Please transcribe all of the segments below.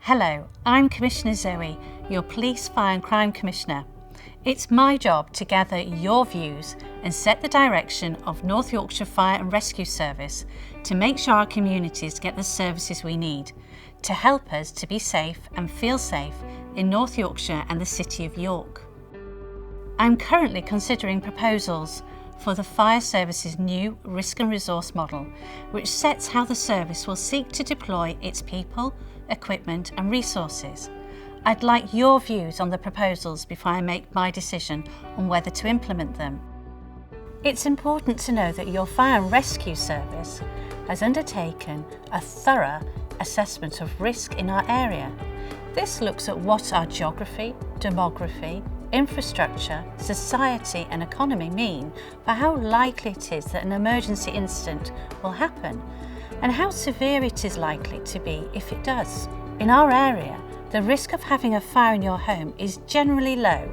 Hello, I'm Commissioner Zoe, your Police, Fire and Crime Commissioner. It's my job to gather your views and set the direction of North Yorkshire Fire and Rescue Service to make sure our communities get the services we need to help us to be safe and feel safe in North Yorkshire and the City of York. I'm currently considering proposals for the Fire Service's new risk and resource model, which sets how the service will seek to deploy its people, equipment and resources. I'd like your views on the proposals before I make my decision on whether to implement them. It's important to know that your Fire and Rescue Service has undertaken a thorough assessment of risk in our area. This looks at what our geography, demography, infrastructure, society and economy mean for how likely it is that an emergency incident will happen and how severe it is likely to be if it does. In our area, the risk of having a fire in your home is generally low,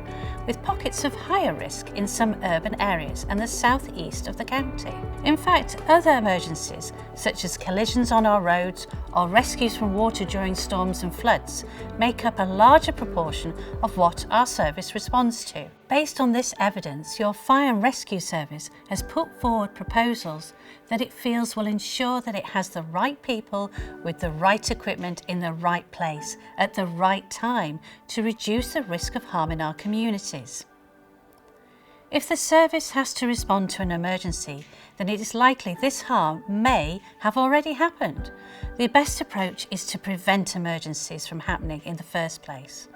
with pockets of higher risk in some urban areas and the southeast of the county. In fact, other emergencies, such as collisions on our roads or rescues from water during storms and floods, make up a larger proportion of what our service responds to. Based on this evidence, your Fire and Rescue Service has put forward proposals that it feels will ensure that it has the right people with the right equipment in the right place at the right time to reduce the risk of harm in our communities. If the service has to respond to an emergency, then it is likely this harm may have already happened. The best approach is to prevent emergencies from happening in the first place,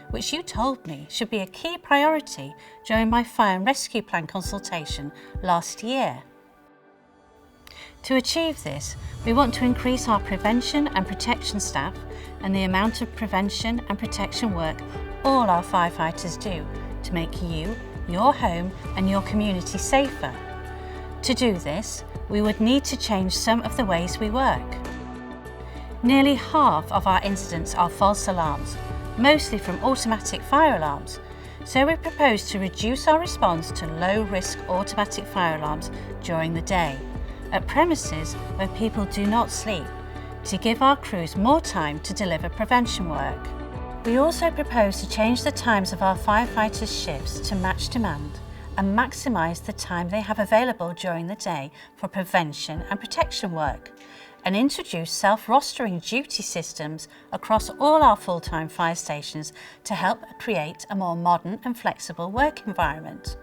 which you told me should be a key priority during my Fire and Rescue Plan consultation last year. To achieve this, we want to increase our prevention and protection staff and the amount of prevention and protection work all our firefighters do to make you, your home and your community safer. To do this, we would need to change some of the ways we work. Nearly half of our incidents are false alarms, mostly from automatic fire alarms, so we propose to reduce our response to low-risk automatic fire alarms during the day, at premises where people do not sleep, to give our crews more time to deliver prevention work. We also propose to change the times of our firefighters' shifts to match demand and maximise the time they have available during the day for prevention and protection work, and introduce self-rostering duty systems across all our full-time fire stations to help create a more modern and flexible work environment.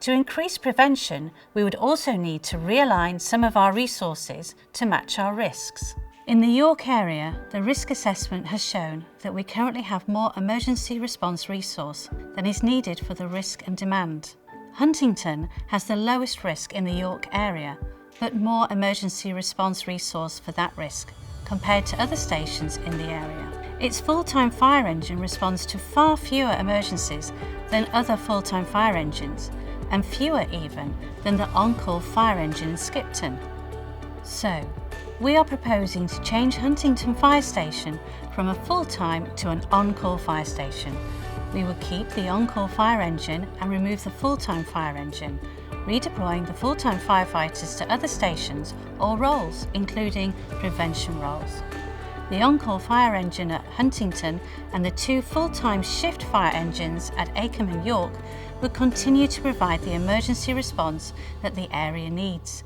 To increase prevention, we would also need to realign some of our resources to match our risks. In the York area, the risk assessment has shown that we currently have more emergency response resource than is needed for the risk and demand. Huntington has the lowest risk in the York area, but more emergency response resource for that risk compared to other stations in the area. Its full-time fire engine responds to far fewer emergencies than other full-time fire engines, and fewer even than the on-call fire engine in Skipton. So, we are proposing to change Huntington Fire Station from a full-time to an on-call fire station. We will keep the on-call fire engine and remove the full-time fire engine, redeploying the full-time firefighters to other stations or roles, including prevention roles. The on-call fire engine at Huntington and the 2 full-time shift fire engines at Acomb and York will continue to provide the emergency response that the area needs.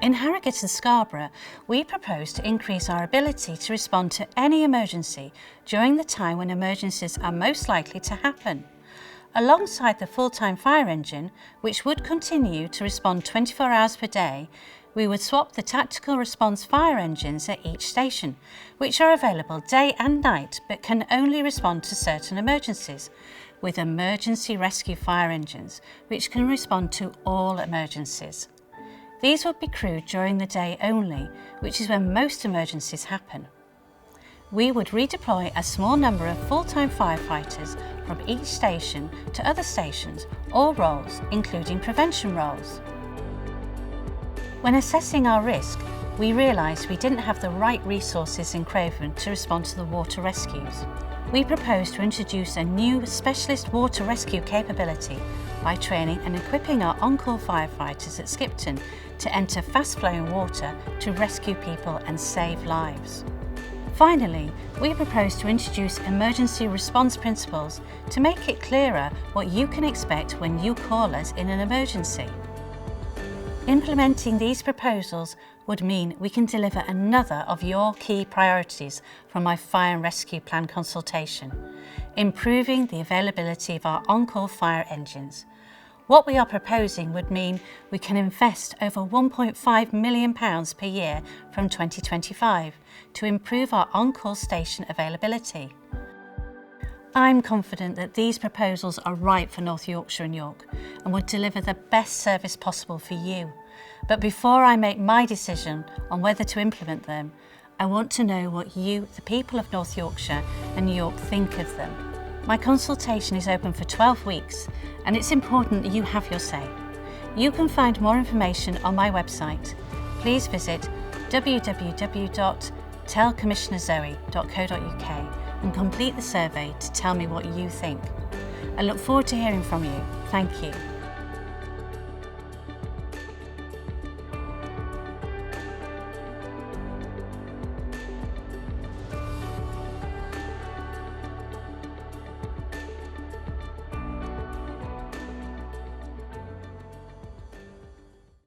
In Harrogate and Scarborough, we propose to increase our ability to respond to any emergency during the time when emergencies are most likely to happen. Alongside the full-time fire engine, which would continue to respond 24 hours per day, we would swap the tactical response fire engines at each station, which are available day and night but can only respond to certain emergencies, with emergency rescue fire engines, which can respond to all emergencies. These would be crewed during the day only, which is when most emergencies happen. We would redeploy a small number of full-time firefighters from each station to other stations or roles, including prevention roles. When assessing our risk, we realised we didn't have the right resources in Craven to respond to the water rescues. We propose to introduce a new specialist water rescue capability by training and equipping our on-call firefighters at Skipton to enter fast-flowing water to rescue people and save lives. Finally, we propose to introduce emergency response principles to make it clearer what you can expect when you call us in an emergency. Implementing these proposals would mean we can deliver another of your key priorities from my Fire and Rescue Plan consultation, improving the availability of our on-call fire engines. What we are proposing would mean we can invest over £1.5 million per year from 2025 to improve our on-call station availability. I'm confident that these proposals are right for North Yorkshire and York and would deliver the best service possible for you. But before I make my decision on whether to implement them, I want to know what you, the people of North Yorkshire and York, think of them. My consultation is open for 12 weeks and it's important that you have your say. You can find more information on my website. Please visit www.tellcommissionerzoe.co.uk and complete the survey to tell me what you think. I look forward to hearing from you. Thank you.